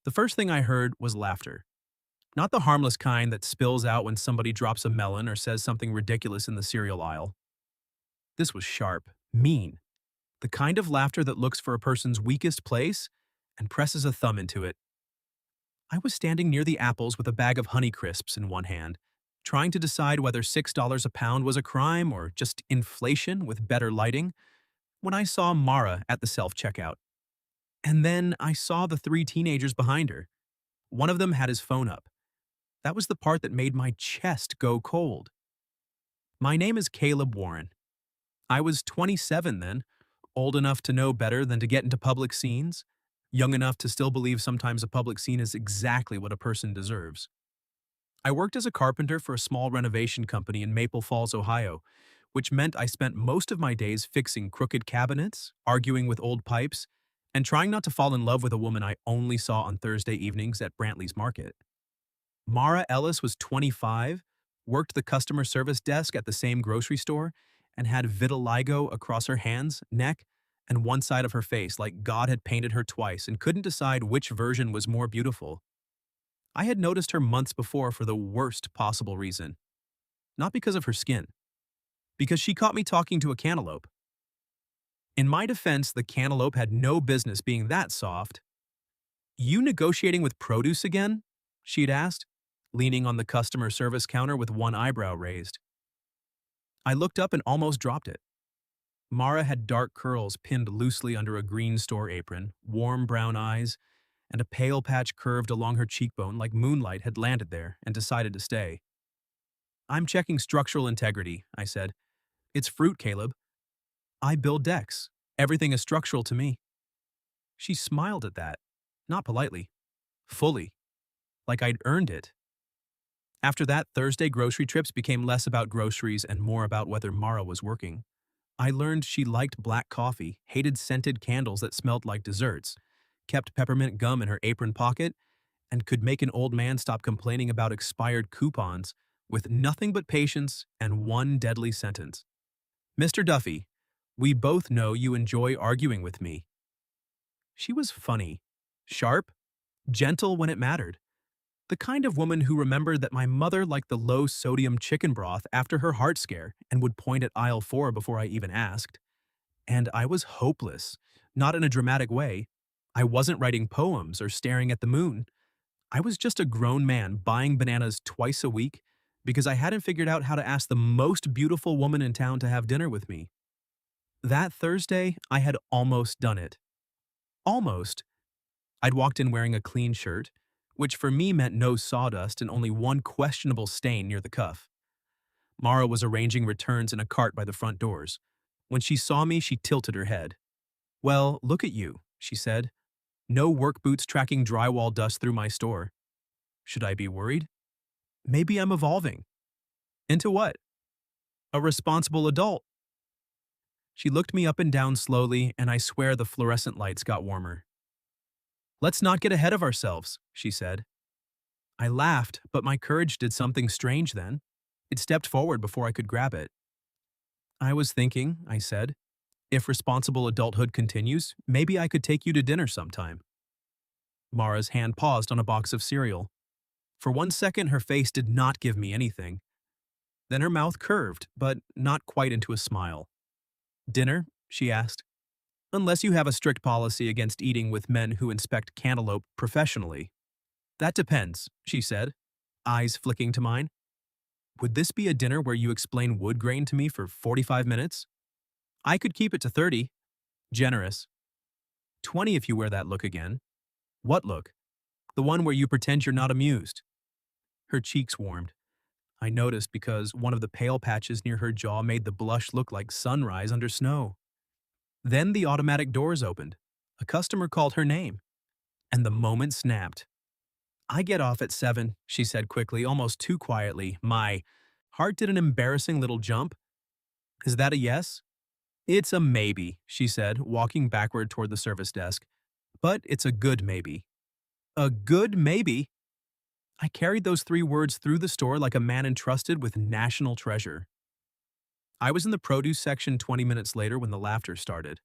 The first thing I heard was laughter. Not the harmless kind that spills out when somebody drops a melon or says something ridiculous in the cereal aisle. This was sharp, mean, the kind of laughter that looks for a person's weakest place and presses a thumb into it. I was standing near the apples with a bag of Honey Crisps in one hand, trying to decide whether $6 a pound was a crime or just inflation with better lighting, when I saw Mara at the self-checkout. And then I saw the three teenagers behind her. One of them had his phone up. That was the part that made my chest go cold. My name is Caleb Warren. I was 27 then, old enough to know better than to get into public scenes, young enough to still believe sometimes a public scene is exactly what a person deserves. I worked as a carpenter for a small renovation company in Maple Falls, Ohio, which meant I spent most of my days fixing crooked cabinets, arguing with old pipes, and trying not to fall in love with a woman I only saw on Thursday evenings at Brantley's Market. Mara Ellis was 25, worked the customer service desk at the same grocery store, and had vitiligo across her hands, neck, and one side of her face like God had painted her twice and couldn't decide which version was more beautiful. I had noticed her months before for the worst possible reason. Not because of her skin. Because she caught me talking to a cantaloupe. In my defense, the cantaloupe had no business being that soft. "You negotiating with produce again?" she'd asked, leaning on the customer service counter with one eyebrow raised. I looked up and almost dropped it. Mara had dark curls pinned loosely under a green store apron, warm brown eyes, and a pale patch curved along her cheekbone like moonlight had landed there and decided to stay. "I'm checking structural integrity," I said. "It's fruit, Caleb. I build decks. Everything is structural to me." She smiled at that, not politely, fully, like I'd earned it. After that, Thursday grocery trips became less about groceries and more about whether Mara was working. I learned she liked black coffee, hated scented candles that smelled like desserts, kept peppermint gum in her apron pocket, and could make an old man stop complaining about expired coupons with nothing but patience and one deadly sentence. "Mr. Duffy, we both know you enjoy arguing with me." She was funny, sharp, gentle when it mattered. The kind of woman who remembered that my mother liked the low-sodium chicken broth after her heart scare and would point at aisle 4 before I even asked. And I was hopeless, not in a dramatic way. I wasn't writing poems or staring at the moon. I was just a grown man buying bananas twice a week because I hadn't figured out how to ask the most beautiful woman in town to have dinner with me. That Thursday, I had almost done it. Almost. I'd walked in wearing a clean shirt, which for me meant no sawdust and only one questionable stain near the cuff. Mara was arranging returns in a cart by the front doors. When she saw me, she tilted her head. "Well, look at you," she said. "No work boots tracking drywall dust through my store." Should I be worried? Maybe I'm evolving. Into what? A responsible adult. She looked me up and down slowly, and I swear the fluorescent lights got warmer. "Let's not get ahead of ourselves," she said. I laughed, but my courage did something strange then. It stepped forward before I could grab it. "I was thinking," I said, "if responsible adulthood continues, maybe I could take you to dinner sometime." Mara's hand paused on a box of cereal. For one second, her face did not give me anything. Then her mouth curved, but not quite into a smile. "Dinner?" she asked. "Unless you have a strict policy against eating with men who inspect cantaloupe professionally." "That depends," she said, eyes flicking to mine. "Would this be a dinner where you explain wood grain to me for 45 minutes? I could keep it to 30. Generous. 20 if you wear that look again." "What look?" "The one where you pretend you're not amused." Her cheeks warmed. I noticed because one of the pale patches near her jaw made the blush look like sunrise under snow. Then the automatic doors opened. A customer called her name. And the moment snapped. "I get off at 7, she said quickly, almost too quietly. My heart did an embarrassing little jump. "Is that a yes?" "It's a maybe," she said, walking backward toward the service desk. "But it's a good maybe." "A good maybe?" I carried those 3 words through the store like a man entrusted with national treasure. I was in the produce section 20 minutes later when the laughter started.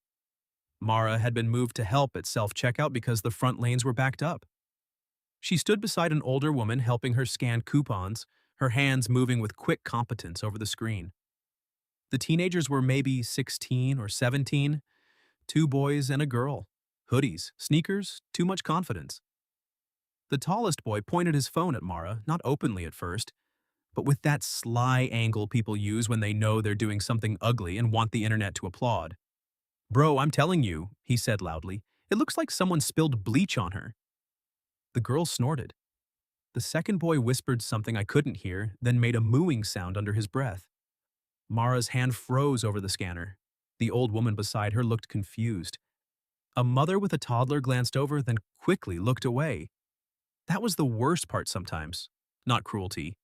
Mara had been moved to help at self-checkout because the front lanes were backed up. She stood beside an older woman helping her scan coupons, her hands moving with quick competence over the screen. The teenagers were maybe 16 or 17, two boys and a girl. Hoodies, sneakers, too much confidence. The tallest boy pointed his phone at Mara, not openly at first, but with that sly angle people use when they know they're doing something ugly and want the internet to applaud. "Bro, I'm telling you," he said loudly, "it looks like someone spilled bleach on her." The girl snorted. The second boy whispered something I couldn't hear, then made a mooing sound under his breath. Mara's hand froze over the scanner. The old woman beside her looked confused. A mother with a toddler glanced over, then quickly looked away. That was the worst part sometimes. Not cruelty,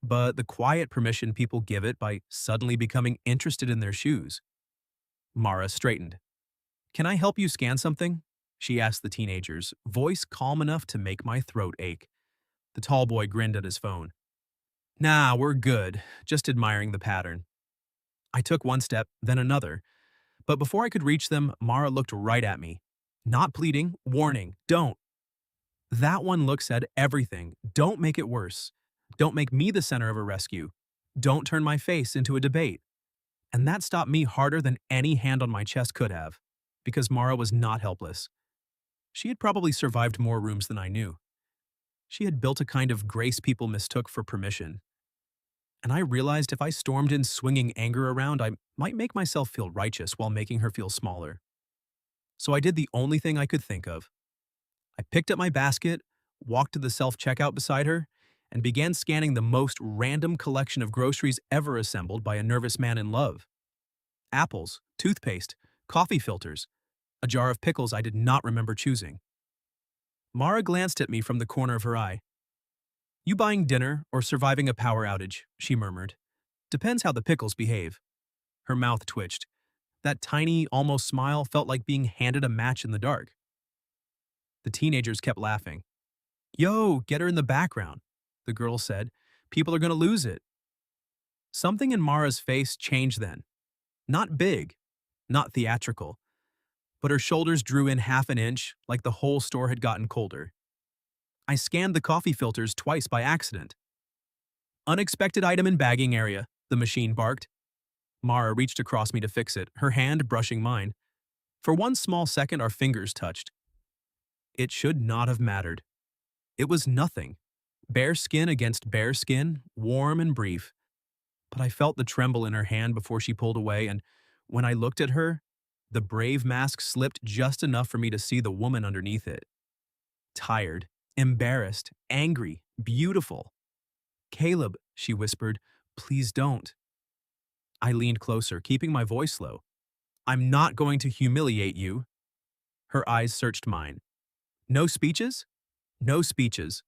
but the quiet permission people give it by suddenly becoming interested in their shoes. Mara straightened. "Can I help you scan something?" she asked the teenagers, voice calm enough to make my throat ache. The tall boy grinned at his phone. "Nah, we're good, just admiring the pattern." I took one step, then another, but before I could reach them, Mara looked right at me. Not pleading, warning, don't. That one look said everything. Don't make it worse. Don't make me the center of a rescue. Don't turn my face into a debate. And that stopped me harder than any hand on my chest could have, because Mara was not helpless. She had probably survived more rooms than I knew. She had built a kind of grace people mistook for permission. And I realized if I stormed in swinging anger around, I might make myself feel righteous while making her feel smaller. So I did the only thing I could think of. I picked up my basket, walked to the self-checkout beside her, and began scanning the most random collection of groceries ever assembled by a nervous man in love. Apples, toothpaste, coffee filters, a jar of pickles I did not remember choosing. Mara glanced at me from the corner of her eye. "You buying dinner or surviving a power outage?" she murmured. "Depends how the pickles behave." Her mouth twitched. That tiny, almost smile felt like being handed a match in the dark. The teenagers kept laughing. "Yo, get her in the background," the girl said. "People are gonna lose it." Something in Mara's face changed then. Not big, not theatrical, but her shoulders drew in half an inch, like the whole store had gotten colder. I scanned the coffee filters twice by accident. "Unexpected item in bagging area," the machine barked. Mara reached across me to fix it, her hand brushing mine. For one small second, our fingers touched. It should not have mattered. It was nothing. Bare skin against bare skin, warm and brief. But I felt the tremble in her hand before she pulled away, and when I looked at her, the brave mask slipped just enough for me to see the woman underneath it. Tired, embarrassed, angry, beautiful. "Caleb," she whispered, "please don't." I leaned closer, keeping my voice low. "I'm not going to humiliate you." Her eyes searched mine. "No speeches? No speeches.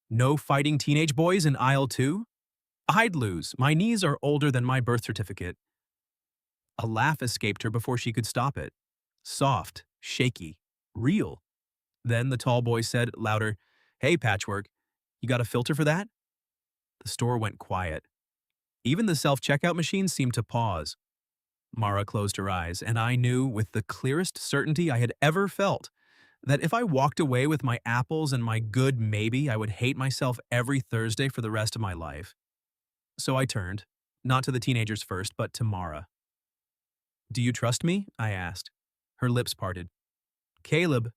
No fighting teenage boys in aisle 2? I'd lose. My knees are older than my birth certificate." A laugh escaped her before she could stop it. Soft, shaky, real. Then the tall boy said, louder, "Hey, Patchwork, you got a filter for that?" The store went quiet. Even the self-checkout machine seemed to pause. Mara closed her eyes, and I knew, with the clearest certainty I had ever felt, that if I walked away with my apples and my good maybe, I would hate myself every Thursday for the rest of my life. So I turned, not to the teenagers first, but to Mara. "Do you trust me?" I asked. Her lips parted. "Caleb."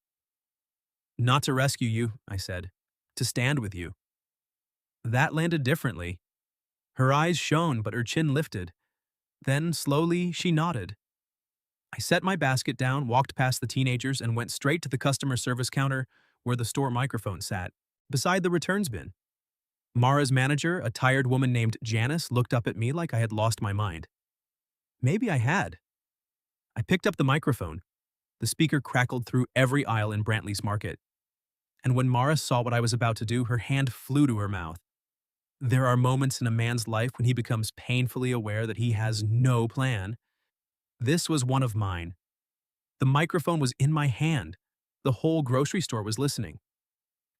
"Not to rescue you," I said. "To stand with you." That landed differently. Her eyes shone, but her chin lifted. Then, slowly, she nodded. I set my basket down, walked past the teenagers, and went straight to the customer service counter where the store microphone sat, beside the returns bin. Mara's manager, a tired woman named Janice, looked up at me like I had lost my mind. Maybe I had. I picked up the microphone. The speaker crackled through every aisle in Brantley's market. And when Mara saw what I was about to do, her hand flew to her mouth. There are moments in a man's life when he becomes painfully aware that he has no plan. This was one of mine. The microphone was in my hand. The whole grocery store was listening.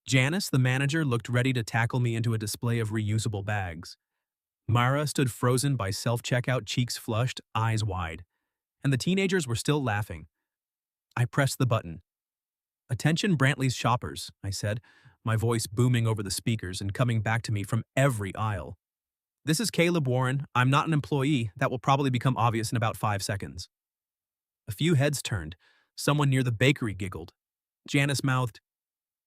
Janice, the manager, looked ready to tackle me into a display of reusable bags. Mara stood frozen by self-checkout, cheeks flushed, eyes wide. And the teenagers were still laughing. I pressed the button. "Attention Brantley's shoppers," I said. my voice booming over the speakers and coming back to me from every aisle. "This is Caleb Warren. I'm not an employee. That will probably become obvious in about 5 seconds." A few heads turned. Someone near the bakery giggled. Janice mouthed,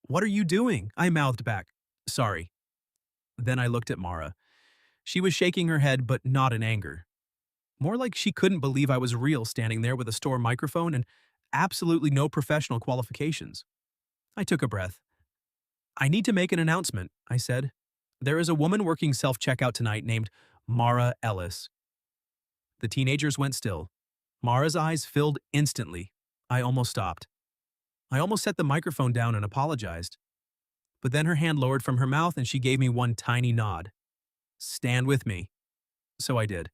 "What are you doing?" I mouthed back, "Sorry." Then I looked at Mara. She was shaking her head, but not in anger. More like she couldn't believe I was real standing there with a store microphone and absolutely no professional qualifications. I took a breath. "I need to make an announcement," I said. "There is a woman working self-checkout tonight named Mara Ellis." The teenagers went still. Mara's eyes filled instantly. I almost stopped. I almost set the microphone down and apologized. But then her hand lowered from her mouth and she gave me one tiny nod. "Stand with me." So I did.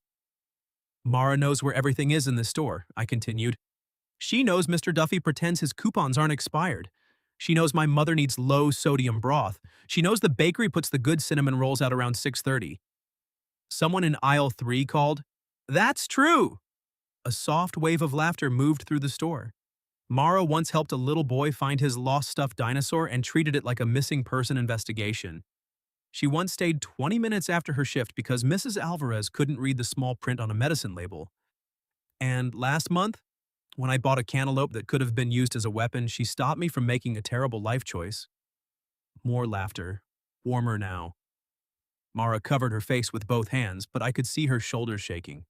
"Mara knows where everything is in this store," I continued. "She knows Mr. Duffy pretends his coupons aren't expired. She knows my mother needs low-sodium broth. She knows the bakery puts the good cinnamon rolls out around 6:30. Someone in aisle 3 called, "That's true!" A soft wave of laughter moved through the store. Mara once helped a little boy find his lost stuffed dinosaur and treated it like a missing person investigation. She once stayed 20 minutes after her shift because Mrs. Alvarez couldn't read the small print on a medicine label. And last month, when I bought a cantaloupe that could have been used as a weapon, she stopped me from making a terrible life choice. More laughter, warmer now. Mara covered her face with both hands, but I could see her shoulders shaking.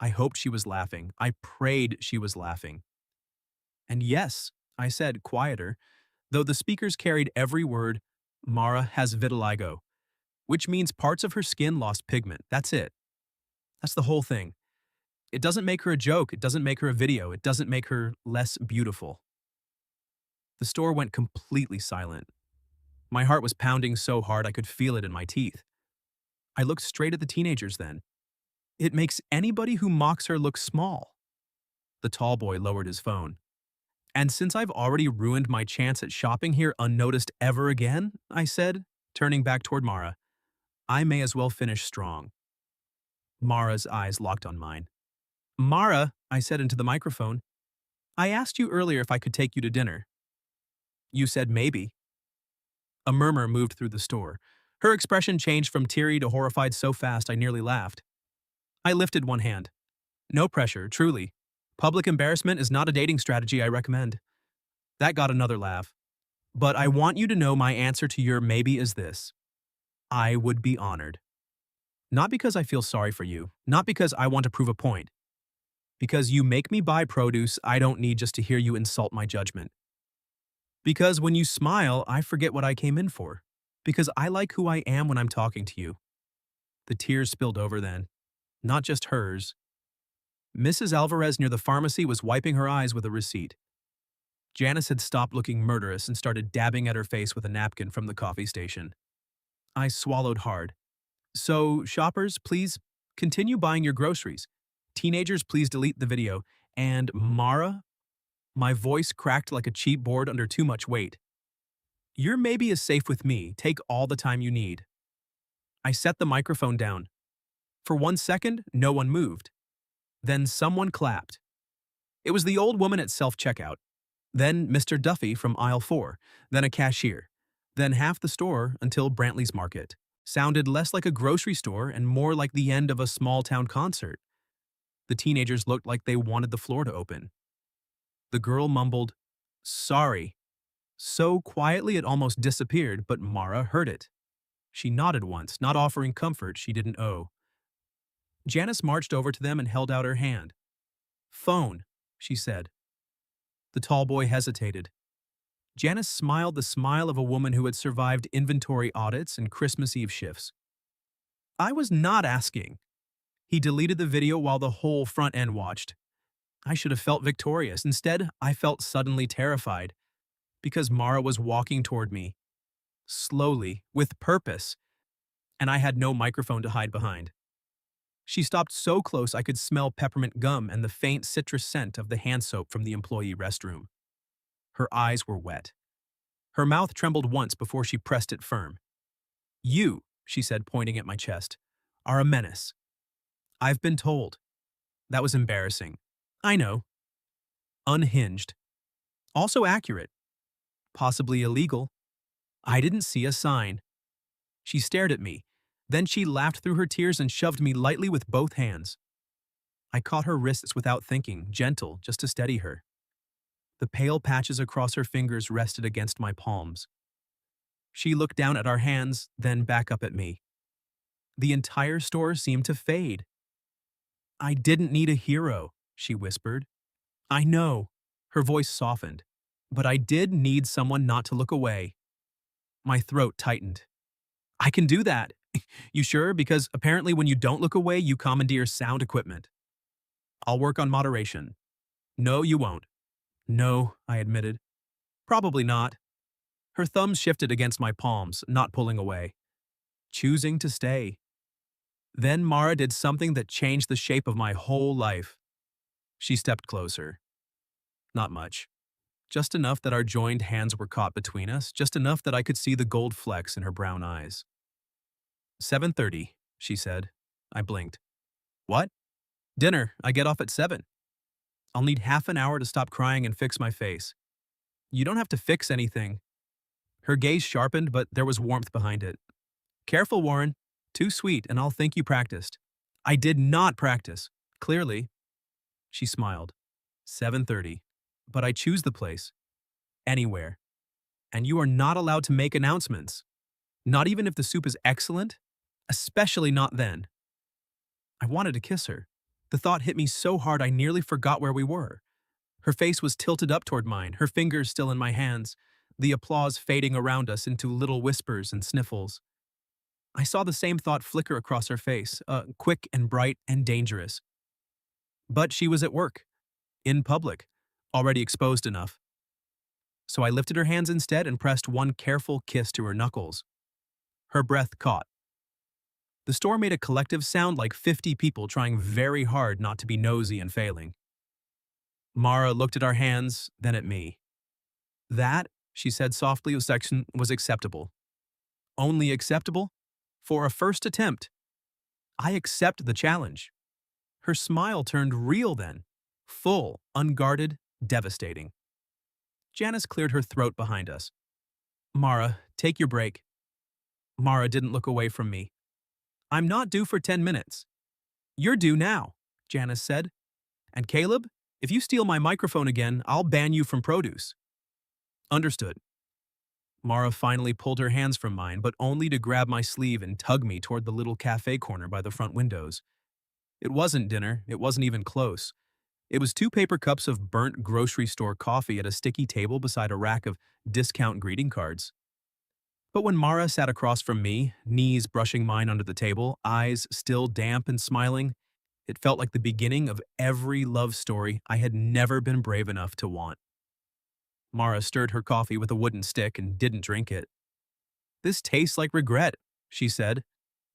I hoped she was laughing. I prayed she was laughing. "And yes," I said, quieter, though the speakers carried every word, "Mara has vitiligo, which means parts of her skin lost pigment. That's it. That's the whole thing. It doesn't make her a joke. It doesn't make her a video. It doesn't make her less beautiful." The store went completely silent. My heart was pounding so hard I could feel it in my teeth. I looked straight at the teenagers then. "It makes anybody who mocks her look small." The tall boy lowered his phone. "And since I've already ruined my chance at shopping here unnoticed ever again," I said, turning back toward Mara, "I may as well finish strong." Mara's eyes locked on mine. "Mara," I said into the microphone, "I asked you earlier if I could take you to dinner. You said maybe." A murmur moved through the store. Her expression changed from teary to horrified so fast I nearly laughed. I lifted one hand. "No pressure, truly. Public embarrassment is not a dating strategy I recommend." That got another laugh. "But I want you to know my answer to your maybe is this. I would be honored. Not because I feel sorry for you, not because I want to prove a point. Because you make me buy produce I don't need just to hear you insult my judgment. Because when you smile, I forget what I came in for. Because I like who I am when I'm talking to you." The tears spilled over then. Not just hers. Mrs. Alvarez near the pharmacy was wiping her eyes with a receipt. Janice had stopped looking murderous and started dabbing at her face with a napkin from the coffee station. I swallowed hard. "So, shoppers, please continue buying your groceries. Teenagers, please delete the video. And Mara?" My voice cracked like a cheap board under too much weight. "Your maybe is safe with me. Take all the time you need." I set the microphone down. For 1 second, no one moved. Then someone clapped. It was the old woman at self-checkout. Then Mr. Duffy from aisle 4. Then a cashier. Then half the store until Brantley's Market. Sounded less like a grocery store and more like the end of a small-town concert. The teenagers looked like they wanted the floor to open. The girl mumbled, "Sorry," so quietly it almost disappeared, but Mara heard it. She nodded once, not offering comfort she didn't owe. Janice marched over to them and held out her hand. "Phone," she said. The tall boy hesitated. Janice smiled the smile of a woman who had survived inventory audits and Christmas Eve shifts. "I was not asking." He deleted the video while the whole front end watched. I should have felt victorious. Instead, I felt suddenly terrified. Because Mara was walking toward me. Slowly, with purpose. And I had no microphone to hide behind. She stopped so close I could smell peppermint gum and the faint citrus scent of the hand soap from the employee restroom. Her eyes were wet. Her mouth trembled once before she pressed it firm. "You," she said, pointing at my chest, "are a menace. I've been told." That was embarrassing. I know. Unhinged. Also accurate. Possibly illegal. I didn't see a sign. She stared at me. Then she laughed through her tears and shoved me lightly with both hands. I caught her wrists without thinking, gentle, just to steady her. The pale patches across her fingers rested against my palms. She looked down at our hands, then back up at me. The entire store seemed to fade. I didn't need a hero, she whispered. I know. Her voice softened. But I did need someone not to look away. My throat tightened. I can do that. You sure? Because apparently when you don't look away, you commandeer sound equipment. I'll work on moderation. No, you won't. No, I admitted. Probably not. Her thumbs shifted against my palms, not pulling away. Choosing to stay. Then Mara did something that changed the shape of my whole life. She stepped closer. Not much. Just enough that our joined hands were caught between us, just enough that I could see the gold flecks in her brown eyes. 7:30, she said. I blinked. What? Dinner. I get off at 7. I'll need half an hour to stop crying and fix my face. You don't have to fix anything. Her gaze sharpened, but there was warmth behind it. Careful, Warren. Too sweet, and I'll think you practiced. I did not practice. Clearly. She smiled. 7:30. But I choose the place. Anywhere. And you are not allowed to make announcements. Not even if the soup is excellent. Especially not then. I wanted to kiss her. The thought hit me so hard I nearly forgot where we were. Her face was tilted up toward mine, her fingers still in my hands, the applause fading around us into little whispers and sniffles. I saw the same thought flicker across her face, quick and bright and dangerous. But she was at work. In public. Already exposed enough. So I lifted her hands instead and pressed one careful kiss to her knuckles. Her breath caught. The store made a collective sound like 50 people trying very hard not to be nosy and failing. Mara looked at our hands, then at me. That, she said softly, was acceptable. Only acceptable? For a first attempt. I accept the challenge. Her smile turned real then. Full, unguarded, devastating. Janice cleared her throat behind us. Mara, take your break. Mara didn't look away from me. I'm not due for 10 minutes. You're due now, Janice said. And Caleb, if you steal my microphone again, I'll ban you from produce. Understood. Mara finally pulled her hands from mine, but only to grab my sleeve and tug me toward the little cafe corner by the front windows. It wasn't dinner, it wasn't even close. It was 2 paper cups of burnt grocery store coffee at a sticky table beside a rack of discount greeting cards. But when Mara sat across from me, knees brushing mine under the table, eyes still damp and smiling, it felt like the beginning of every love story I had never been brave enough to want. Mara stirred her coffee with a wooden stick and didn't drink it. This tastes like regret, she said.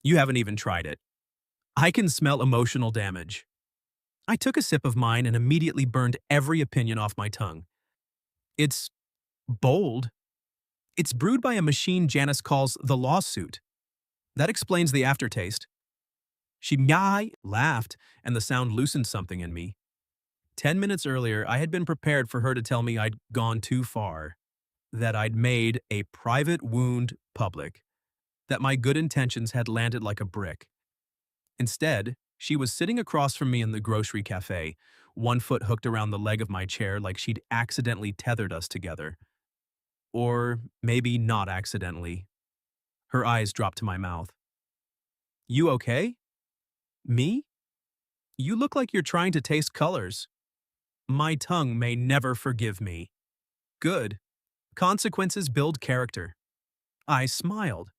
You haven't even tried it. I can smell emotional damage. I took a sip of mine and immediately burned every opinion off my tongue. It's bold. It's brewed by a machine Janice calls the lawsuit. That explains the aftertaste. She laughed, and the sound loosened something in me. 10 minutes earlier, I had been prepared for her to tell me I'd gone too far, that I'd made a private wound public, that my good intentions had landed like a brick. Instead, she was sitting across from me in the grocery cafe, one foot hooked around the leg of my chair like she'd accidentally tethered us together. Or maybe not accidentally. Her eyes dropped to my mouth. You okay? Me? You look like you're trying to taste colors. My tongue may never forgive me. Good. Consequences build character. I smiled.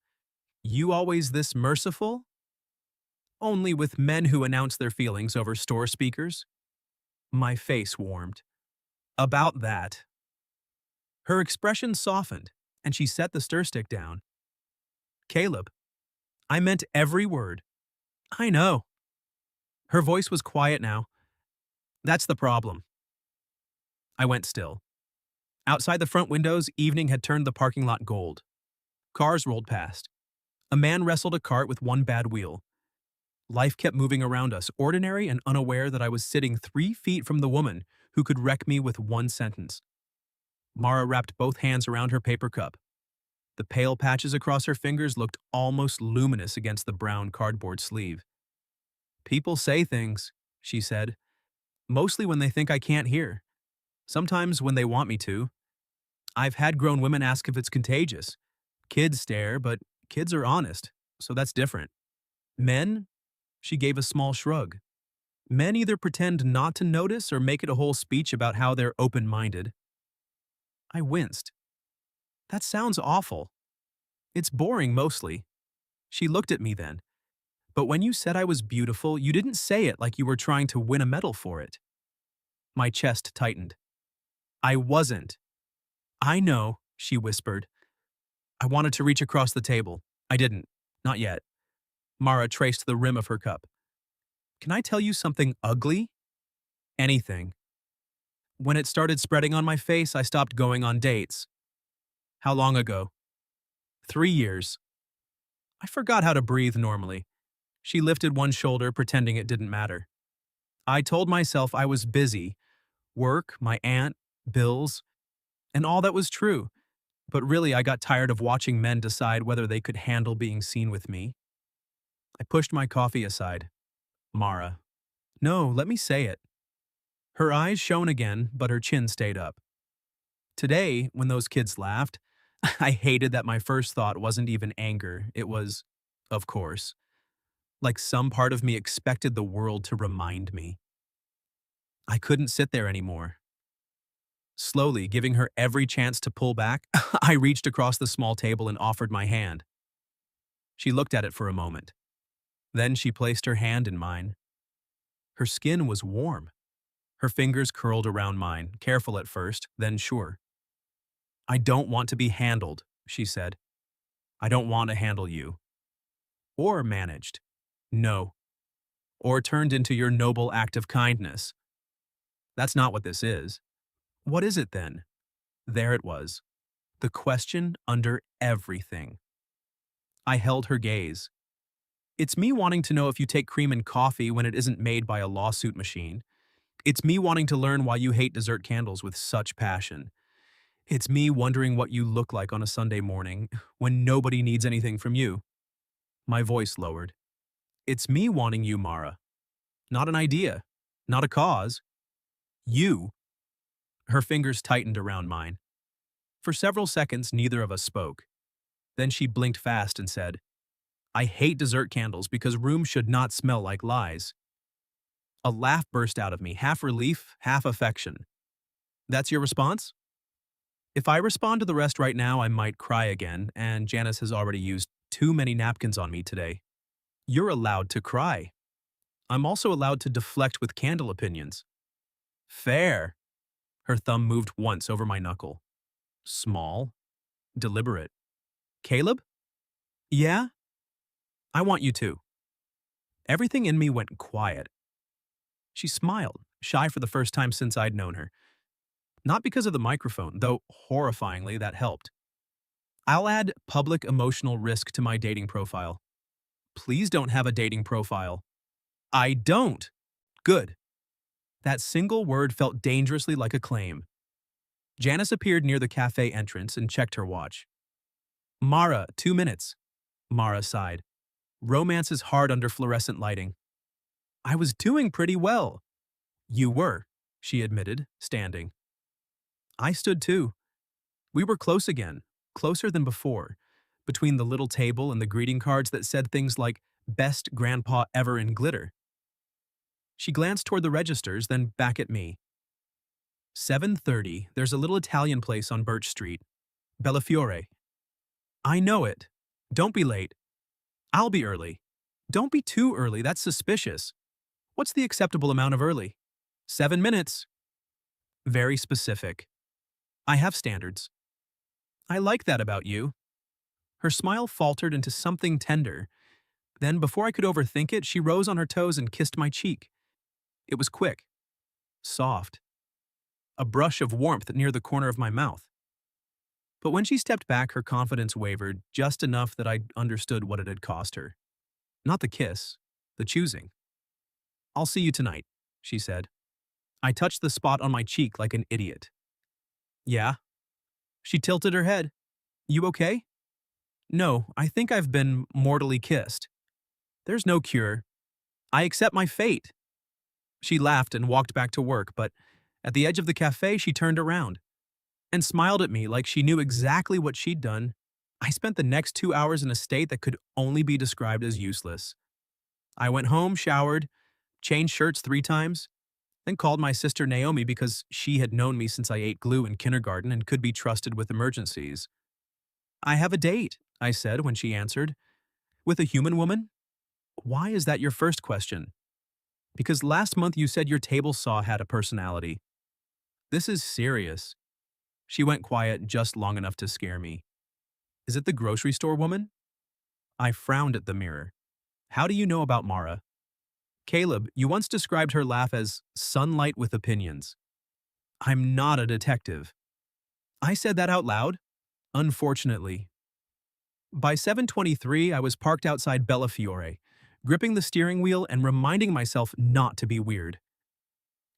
You always this merciful? Only with men who announce their feelings over store speakers. My face warmed. About that. Her expression softened, and she set the stir stick down. Caleb, I meant every word. I know. Her voice was quiet now. That's the problem. I went still. Outside the front windows, evening had turned the parking lot gold. Cars rolled past. A man wrestled a cart with one bad wheel. Life kept moving around us, ordinary and unaware that I was sitting 3 feet from the woman who could wreck me with one sentence. Mara wrapped both hands around her paper cup. The pale patches across her fingers looked almost luminous against the brown cardboard sleeve. People say things, she said, mostly when they think I can't hear. Sometimes when they want me to. I've had grown women ask if it's contagious. Kids stare, but kids are honest, so that's different. Men? She gave a small shrug. Men either pretend not to notice or make it a whole speech about how they're open-minded. I winced. That sounds awful. It's boring mostly. She looked at me then. But when you said I was beautiful, you didn't say it like you were trying to win a medal for it. My chest tightened. I wasn't. I know, she whispered. I wanted to reach across the table. I didn't. Not yet. Mara traced the rim of her cup. Can I tell you something ugly? Anything. When it started spreading on my face, I stopped going on dates. How long ago? 3 years. I forgot how to breathe normally. She lifted one shoulder, pretending it didn't matter. I told myself I was busy. Work, my aunt, bills, and all that was true. But really, I got tired of watching men decide whether they could handle being seen with me. I pushed my coffee aside. Mara. No, let me say it. Her eyes shone again, but her chin stayed up. Today, when those kids laughed, I hated that my first thought wasn't even anger. It was, of course. Like some part of me expected the world to remind me. I couldn't sit there anymore. Slowly, giving her every chance to pull back, I reached across the small table and offered my hand. She looked at it for a moment. Then she placed her hand in mine. Her skin was warm. Her fingers curled around mine, careful at first, then sure. I don't want to be handled, she said. I don't want to handle you. Or managed. No. Or turned into your noble act of kindness. That's not what this is. What is it then? There it was. The question under everything. I held her gaze. It's me wanting to know if you take cream in coffee when it isn't made by a lawsuit machine. It's me wanting to learn why you hate dessert candles with such passion. It's me wondering what you look like on a Sunday morning when nobody needs anything from you. My voice lowered. It's me wanting you, Mara. Not an idea. Not a cause. You. Her fingers tightened around mine. For several seconds, neither of us spoke. Then she blinked fast and said, I hate dessert candles because rooms should not smell like lies. A laugh burst out of me, half relief, half affection. That's your response? If I respond to the rest right now, I might cry again, and Janice has already used too many napkins on me today. You're allowed to cry. I'm also allowed to deflect with candle opinions. Fair. Her thumb moved once over my knuckle. Small. Deliberate. Caleb? Yeah? I want you to. Everything in me went quiet. She smiled, shy for the first time since I'd known her. Not because of the microphone, though horrifyingly that helped. I'll add public emotional risk to my dating profile. Please don't have a dating profile. I don't. Good. That single word felt dangerously like a claim. Janice appeared near the cafe entrance and checked her watch. Mara, 2 minutes. Mara sighed. Romance is hard under fluorescent lighting. I was doing pretty well. You were, she admitted, standing. I stood too. We were close again, closer than before, between the little table and the greeting cards that said things like, Best Grandpa Ever in Glitter. She glanced toward the registers, then back at me. 7:30, there's a little Italian place on Birch Street. Bellafiore. I know it. Don't be late. I'll be early. Don't be too early, that's suspicious. What's the acceptable amount of early? 7 minutes. Very specific. I have standards. I like that about you. Her smile faltered into something tender. Then, before I could overthink it, she rose on her toes and kissed my cheek. It was quick. Soft. A brush of warmth near the corner of my mouth. But when she stepped back, her confidence wavered just enough that I understood what it had cost her. Not the kiss, the choosing. I'll see you tonight, she said. I touched the spot on my cheek like an idiot. Yeah. She tilted her head. You okay? No, I think I've been mortally kissed. There's no cure. I accept my fate. She laughed and walked back to work, but at the edge of the cafe, she turned around and smiled at me like she knew exactly what she'd done. I spent the next 2 hours in a state that could only be described as useless. I went home, showered, changed shirts 3 times, then called my sister Naomi because she had known me since I ate glue in kindergarten and could be trusted with emergencies. I have a date, I said when she answered. With a human woman? Why is that your first question? Because last month you said your table saw had a personality. This is serious. She went quiet just long enough to scare me. Is it the grocery store woman? I frowned at the mirror. How do you know about Mara? Caleb, you once described her laugh as sunlight with opinions. I'm not a detective. I said that out loud? Unfortunately. By 7:23, I was parked outside Bellafiore, gripping the steering wheel and reminding myself not to be weird.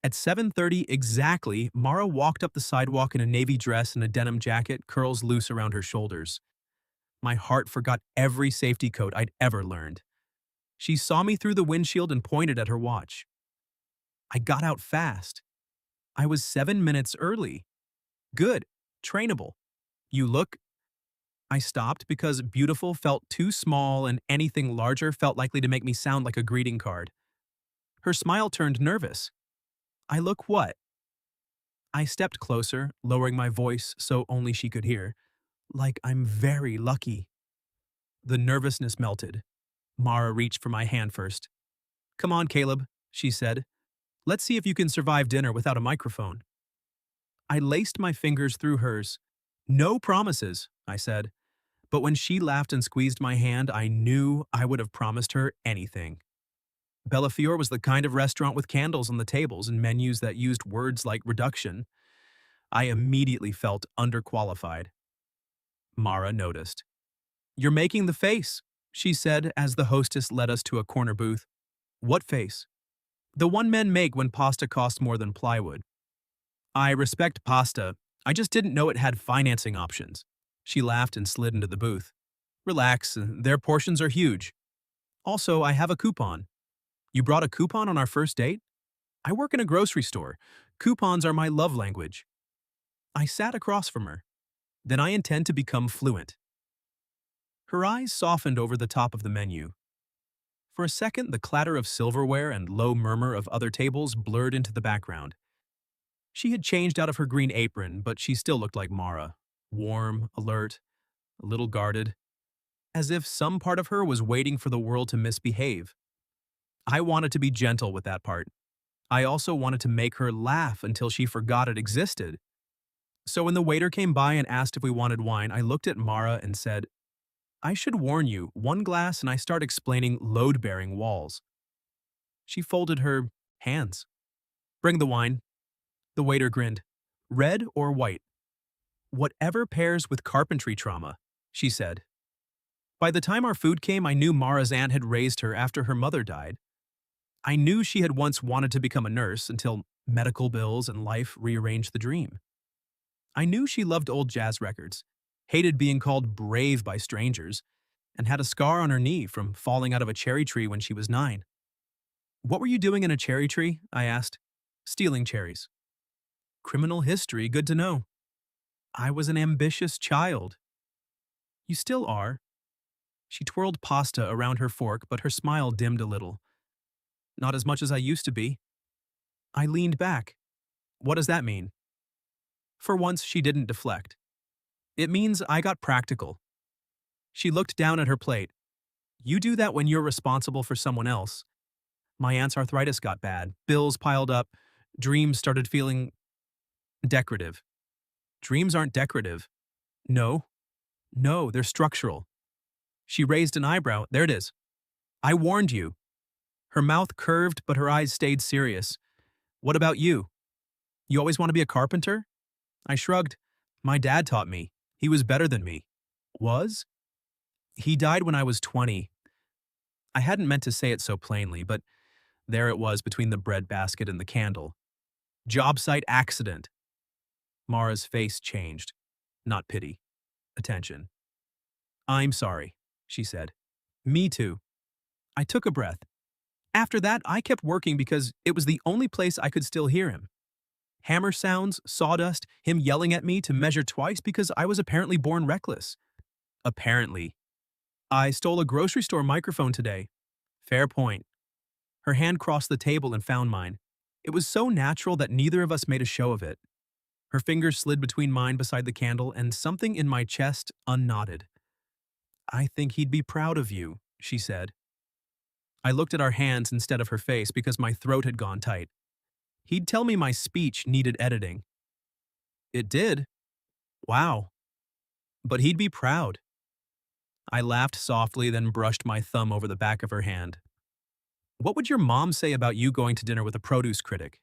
At 7:30 exactly, Mara walked up the sidewalk in a navy dress and a denim jacket, curls loose around her shoulders. My heart forgot every safety code I'd ever learned. She saw me through the windshield and pointed at her watch. I got out fast. I was 7 minutes early. Good. Trainable. You look. I stopped because beautiful felt too small and anything larger felt likely to make me sound like a greeting card. Her smile turned nervous. I look what? I stepped closer, lowering my voice so only she could hear. Like I'm very lucky. The nervousness melted. Mara reached for my hand first. Come on, Caleb, she said. Let's see if you can survive dinner without a microphone. I laced my fingers through hers. No promises, I said. But when she laughed and squeezed my hand, I knew I would have promised her anything. Bellafiore was the kind of restaurant with candles on the tables and menus that used words like reduction. I immediately felt underqualified. Mara noticed. You're making the face, she said as the hostess led us to a corner booth. What face? The one men make when pasta costs more than plywood. I respect pasta. I just didn't know it had financing options. She laughed and slid into the booth. Relax, their portions are huge. Also, I have a coupon. You brought a coupon on our first date? I work in a grocery store. Coupons are my love language. I sat across from her. Then I intend to become fluent. Her eyes softened over the top of the menu. For a second, the clatter of silverware and low murmur of other tables blurred into the background. She had changed out of her green apron, but she still looked like Mara. Warm, alert, a little guarded, as if some part of her was waiting for the world to misbehave. I wanted to be gentle with that part. I also wanted to make her laugh until she forgot it existed. So when the waiter came by and asked if we wanted wine, I looked at Mara and said, I should warn you, one glass and I start explaining load-bearing walls. She folded her hands. Bring the wine. The waiter grinned. Red or white? Whatever pairs with carpentry trauma, she said. By the time our food came, I knew Mara's aunt had raised her after her mother died. I knew she had once wanted to become a nurse until medical bills and life rearranged the dream. I knew she loved old jazz records, hated being called brave by strangers, and had a scar on her knee from falling out of a cherry tree when she was 9. What were you doing in a cherry tree? I asked. Stealing cherries. Criminal history, good to know. I was an ambitious child. You still are. She twirled pasta around her fork, but her smile dimmed a little. Not as much as I used to be. I leaned back. What does that mean? For once, she didn't deflect. It means I got practical. She looked down at her plate. You do that when you're responsible for someone else. My aunt's arthritis got bad. Bills piled up. Dreams started feeling decorative. Dreams aren't decorative. No. No, they're structural. She raised an eyebrow. There it is. I warned you. Her mouth curved, but her eyes stayed serious. What about you? You always want to be a carpenter? I shrugged. My dad taught me. He was better than me. Was? He died when I was 20. I hadn't meant to say it so plainly, but there it was between the bread basket and the candle. Job site accident. Mara's face changed. Not pity. Attention. I'm sorry, she said. Me too. I took a breath. After that, I kept working because it was the only place I could still hear him. Hammer sounds, sawdust, him yelling at me to measure twice because I was apparently born reckless. Apparently. I stole a grocery store microphone today. Fair point. Her hand crossed the table and found mine. It was so natural that neither of us made a show of it. Her fingers slid between mine beside the candle, and something in my chest unknotted. I think he'd be proud of you, she said. I looked at our hands instead of her face because my throat had gone tight. He'd tell me my speech needed editing. It did. Wow. But he'd be proud. I laughed softly, then brushed my thumb over the back of her hand. What would your mom say about you going to dinner with a produce critic?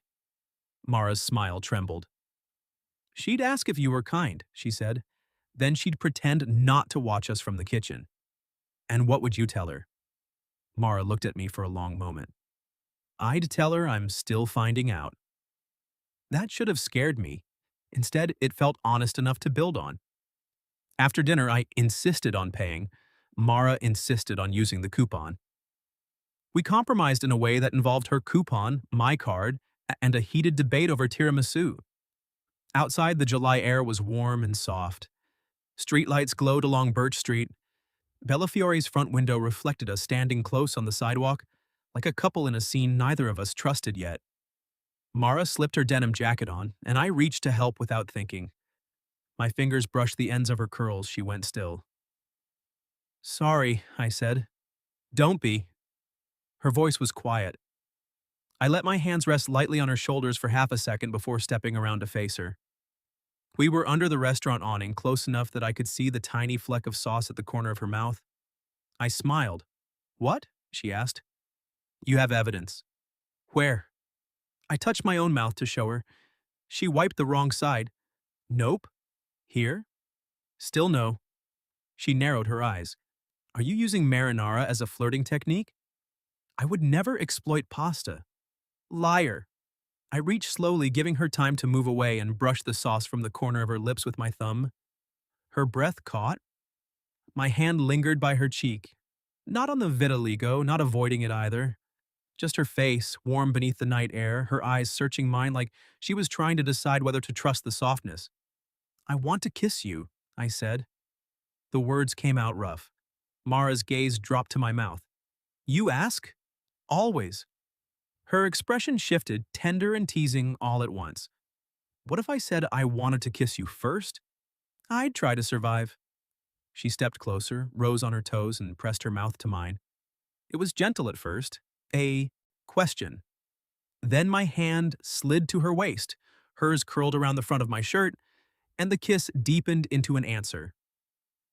Mara's smile trembled. She'd ask if you were kind, she said. Then she'd pretend not to watch us from the kitchen. And what would you tell her? Mara looked at me for a long moment. I'd tell her I'm still finding out. That should have scared me. Instead, it felt honest enough to build on. After dinner, I insisted on paying. Mara insisted on using the coupon. We compromised in a way that involved her coupon, my card, and a heated debate over tiramisu. Outside, the July air was warm and soft. Streetlights glowed along Birch Street. Bellafiore's front window reflected us standing close on the sidewalk, like a couple in a scene neither of us trusted yet. Mara slipped her denim jacket on, and I reached to help without thinking. My fingers brushed the ends of her curls. She went still. Sorry, I said. Don't be. Her voice was quiet. I let my hands rest lightly on her shoulders for half a second before stepping around to face her. We were under the restaurant awning, close enough that I could see the tiny fleck of sauce at the corner of her mouth. I smiled. What? She asked. You have evidence. Where? I touched my own mouth to show her. She wiped the wrong side. Nope. Here? Still no. She narrowed her eyes. Are you using marinara as a flirting technique? I would never exploit pasta. Liar. I reached slowly, giving her time to move away, and brushed the sauce from the corner of her lips with my thumb. Her breath caught. My hand lingered by her cheek. Not on the vitiligo, not avoiding it either. Just her face, warm beneath the night air, her eyes searching mine like she was trying to decide whether to trust the softness. I want to kiss you, I said. The words came out rough. Mara's gaze dropped to my mouth. You ask? Always. Her expression shifted, tender and teasing all at once. What if I said I wanted to kiss you first? I'd try to survive. She stepped closer, rose on her toes, and pressed her mouth to mine. It was gentle at first, a question. Then my hand slid to her waist, hers curled around the front of my shirt, and the kiss deepened into an answer.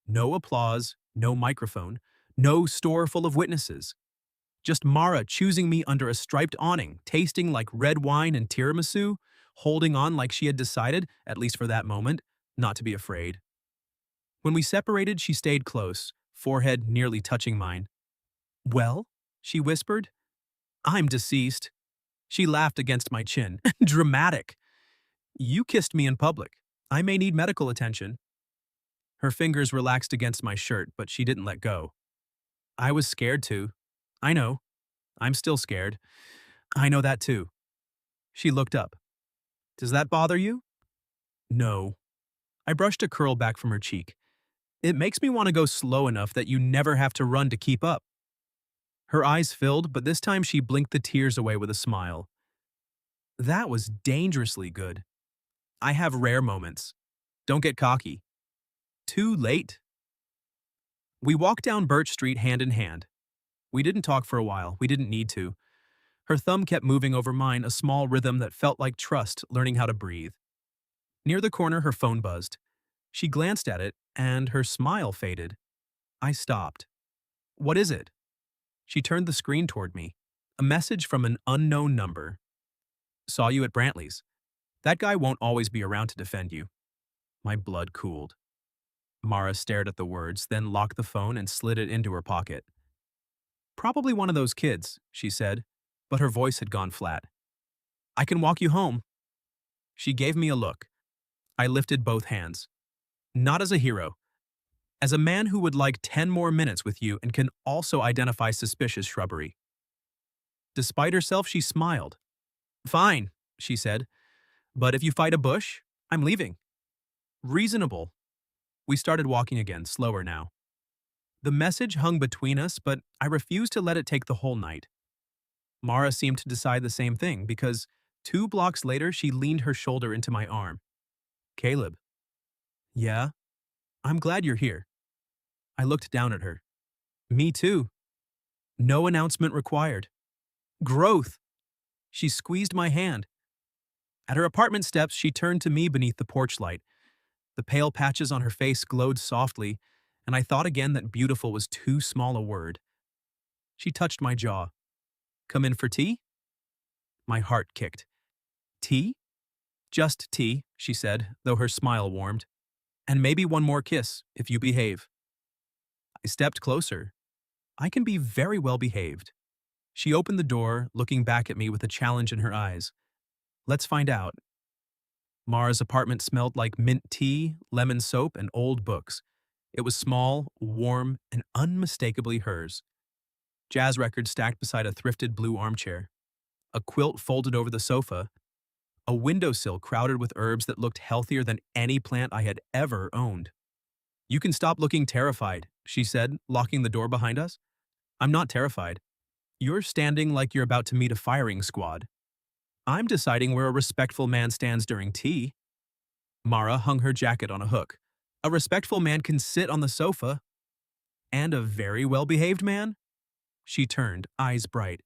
No applause, no microphone, no store full of witnesses. Just Mara choosing me under a striped awning, tasting like red wine and tiramisu, holding on like she had decided, at least for that moment, not to be afraid. When we separated, she stayed close, forehead nearly touching mine. Well? She whispered. I'm deceased. She laughed against my chin. Dramatic. You kissed me in public. I may need medical attention. Her fingers relaxed against my shirt, but she didn't let go. I was scared too. I know. I'm still scared. I know that too. She looked up. Does that bother you? No. I brushed a curl back from her cheek. It makes me want to go slow enough that you never have to run to keep up. Her eyes filled, but this time she blinked the tears away with a smile. That was dangerously good. I have rare moments. Don't get cocky. Too late. We walked down Birch Street hand in hand. We didn't talk for a while. We didn't need to. Her thumb kept moving over mine, a small rhythm that felt like trust, learning how to breathe. Near the corner, her phone buzzed. She glanced at it, and her smile faded. I stopped. What is it? She turned the screen toward me. A message from an unknown number. Saw you at Brantley's. That guy won't always be around to defend you. My blood cooled. Mara stared at the words, then locked the phone and slid it into her pocket. Probably one of those kids, she said, but her voice had gone flat. I can walk you home. She gave me a look. I lifted both hands. Not as a hero. as a man who would like 10 more minutes with you and can also identify suspicious shrubbery. Despite herself, she smiled. Fine, she said, but if you fight a bush, I'm leaving. Reasonable. We started walking again, slower now. The message hung between us, but I refused to let it take the whole night. Mara seemed to decide the same thing because 2 blocks later she leaned her shoulder into my arm. Caleb. Yeah? I'm glad you're here. I looked down at her. Me too. No announcement required. Growth. She squeezed my hand. At her apartment steps, she turned to me beneath the porch light. The pale patches on her face glowed softly, and I thought again that beautiful was too small a word. She touched my jaw. Come in for tea? My heart kicked. Tea? Just tea, she said, though her smile warmed. And maybe one more kiss, if you behave. I stepped closer. I can be very well behaved. She opened the door, looking back at me with a challenge in her eyes. Let's find out. Mara's apartment smelled like mint tea, lemon soap, and old books. It was small, warm, and unmistakably hers. Jazz records stacked beside a thrifted blue armchair. A quilt folded over the sofa. A windowsill crowded with herbs that looked healthier than any plant I had ever owned. You can stop looking terrified, she said, locking the door behind us. I'm not terrified. You're standing like you're about to meet a firing squad. I'm deciding where a respectful man stands during tea. Mara hung her jacket on a hook. A respectful man can sit on the sofa. And a very well-behaved man? She turned, eyes bright.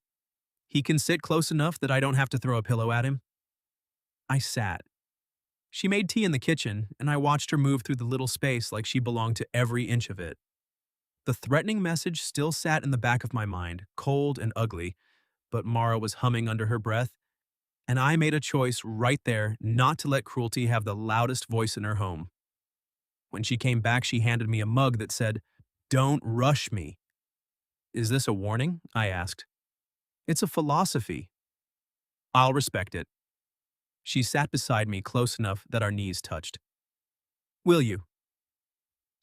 He can sit close enough that I don't have to throw a pillow at him. I sat. She made tea in the kitchen, and I watched her move through the little space like she belonged to every inch of it. The threatening message still sat in the back of my mind, cold and ugly, but Mara was humming under her breath, and I made a choice right there not to let cruelty have the loudest voice in her home. When she came back, she handed me a mug that said, "Don't rush me." Is this a warning? I asked. It's a philosophy. I'll respect it. She sat beside me close enough that our knees touched. Will you?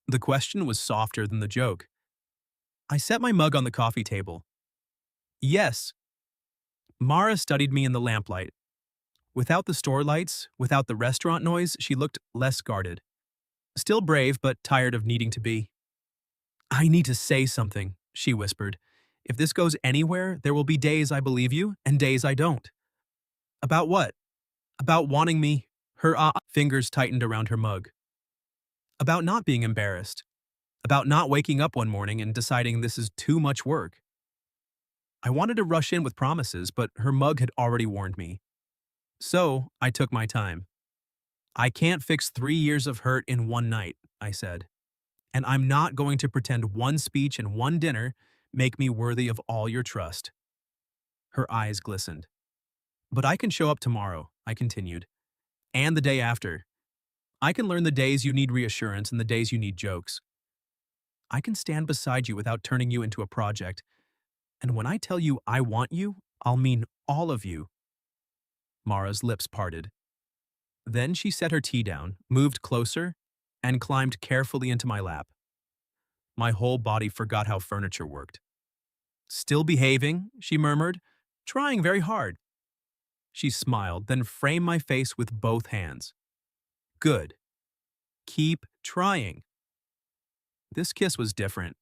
The question was softer than the joke. I set my mug on the coffee table. Yes. Mara studied me in the lamplight. Without the store lights, without the restaurant noise, she looked less guarded. Still brave, but tired of needing to be. I need to say something, she whispered. If this goes anywhere, there will be days I believe you and days I don't. About what? About wanting me. Her fingers tightened around her mug. About not being embarrassed. About not waking up one morning and deciding this is too much work. I wanted to rush in with promises, but her mug had already warned me. So I took my time. I can't fix 3 years of hurt in one night, I said. And I'm not going to pretend one speech and one dinner make me worthy of all your trust. Her eyes glistened. But I can show up tomorrow, I continued. And the day after. I can learn the days you need reassurance and the days you need jokes. I can stand beside you without turning you into a project. And when I tell you I want you, I'll mean all of you. Mara's lips parted. Then she set her tea down, moved closer, and climbed carefully into my lap. My whole body forgot how furniture worked. Still behaving, she murmured, trying very hard. She smiled, then framed my face with both hands. Good. Keep trying. This kiss was different.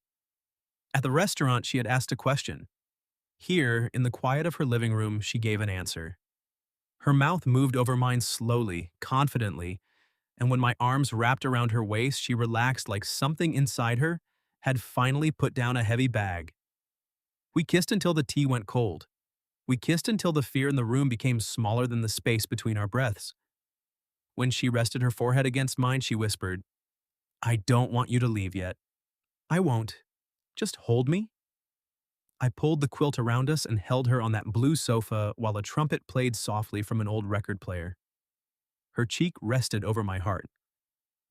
At the restaurant, she had asked a question. Here, in the quiet of her living room, she gave an answer. Her mouth moved over mine slowly, confidently, and when my arms wrapped around her waist, she relaxed like something inside her had finally put down a heavy bag. We kissed until the tea went cold. We kissed until the fear in the room became smaller than the space between our breaths. When she rested her forehead against mine, she whispered, I don't want you to leave yet. I won't. Just hold me. I pulled the quilt around us and held her on that blue sofa while a trumpet played softly from an old record player. Her cheek rested over my heart.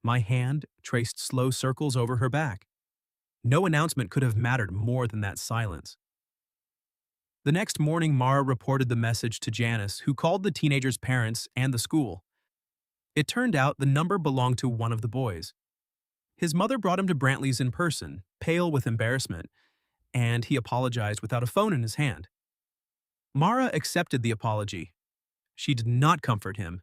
My hand traced slow circles over her back. No announcement could have mattered more than that silence. The next morning, Mara reported the message to Janice, who called the teenager's parents and the school. It turned out the number belonged to one of the boys. His mother brought him to Brantley's in person, pale with embarrassment, and he apologized without a phone in his hand. Mara accepted the apology. She did not comfort him.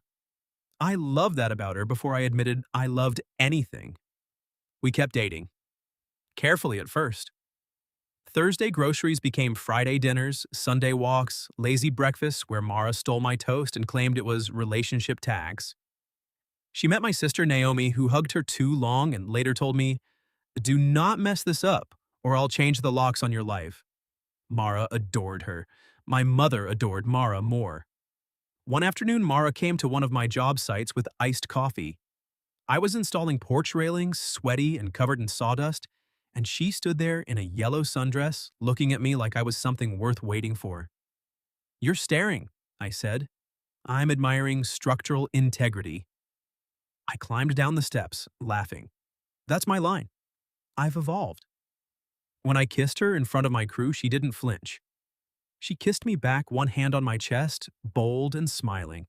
I loved that about her before I admitted I loved anything. We kept dating. Carefully at first. Thursday groceries became Friday dinners, Sunday walks, lazy breakfasts where Mara stole my toast and claimed it was relationship tags. She met my sister Naomi, who hugged her too long and later told me, "Do not mess this up, or I'll change the locks on your life." Mara adored her. My mother adored Mara more. One afternoon, Mara came to one of my job sites with iced coffee. I was installing porch railings, sweaty and covered in sawdust, and she stood there in a yellow sundress, looking at me like I was something worth waiting for. "You're staring," I said. "I'm admiring structural integrity." I climbed down the steps, laughing. That's my line. I've evolved. When I kissed her in front of my crew, she didn't flinch. She kissed me back, one hand on my chest, bold and smiling.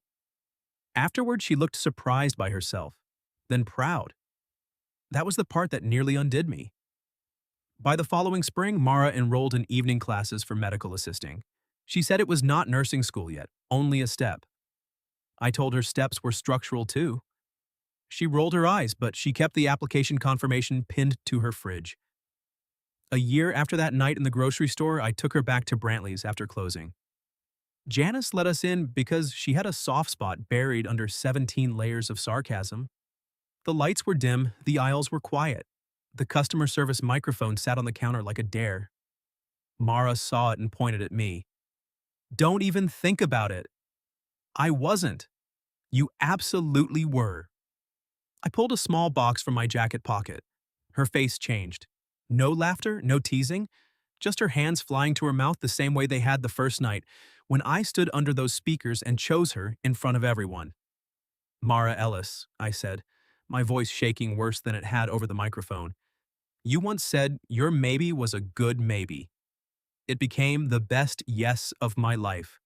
Afterward, she looked surprised by herself, then proud. That was the part that nearly undid me. By the following spring, Mara enrolled in evening classes for medical assisting. She said it was not nursing school yet, only a step. I told her steps were structural too. She rolled her eyes, but she kept the application confirmation pinned to her fridge. A year after that night in the grocery store, I took her back to Brantley's after closing. Janice let us in because she had a soft spot buried under 17 layers of sarcasm. The lights were dim, the aisles were quiet. The customer service microphone sat on the counter like a dare. Mara saw it and pointed at me. "Don't even think about it." I wasn't. You absolutely were. I pulled a small box from my jacket pocket. Her face changed. No laughter, no teasing, just her hands flying to her mouth the same way they had the first night when I stood under those speakers and chose her in front of everyone. "Mara Ellis," I said, my voice shaking worse than it had over the microphone. "You once said your maybe was a good maybe. It became the best yes of my life."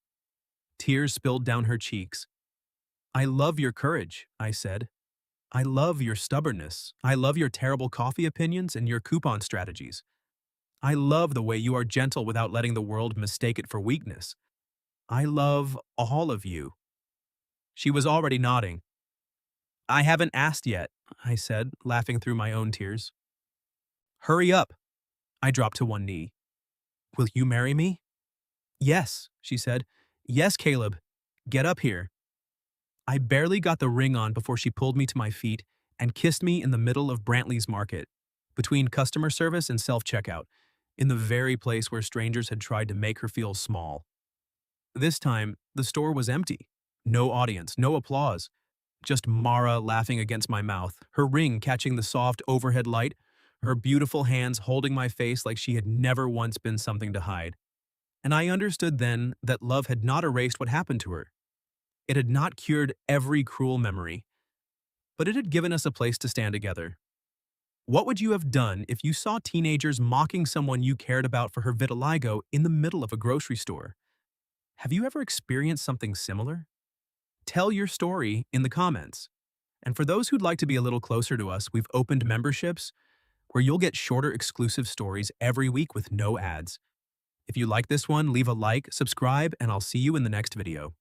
Tears spilled down her cheeks. "I love your courage," I said. "I love your stubbornness. I love your terrible coffee opinions and your coupon strategies. I love the way you are gentle without letting the world mistake it for weakness. I love all of you." She was already nodding. "I haven't asked yet," I said, laughing through my own tears. "Hurry up." I dropped to one knee. "Will you marry me?" "Yes," she said. "Yes, Caleb. Get up here." I barely got the ring on before she pulled me to my feet and kissed me in the middle of Brantley's Market, between customer service and self-checkout, in the very place where strangers had tried to make her feel small. This time, the store was empty. No audience, no applause. Just Mara laughing against my mouth, her ring catching the soft overhead light, her beautiful hands holding my face like she had never once been something to hide. And I understood then that love had not erased what happened to her. It had not cured every cruel memory, but it had given us a place to stand together. What would you have done if you saw teenagers mocking someone you cared about for her vitiligo in the middle of a grocery store? Have you ever experienced something similar? Tell your story in the comments. And for those who'd like to be a little closer to us, we've opened memberships where you'll get shorter exclusive stories every week with no ads. If you like this one, leave a like, subscribe, and I'll see you in the next video.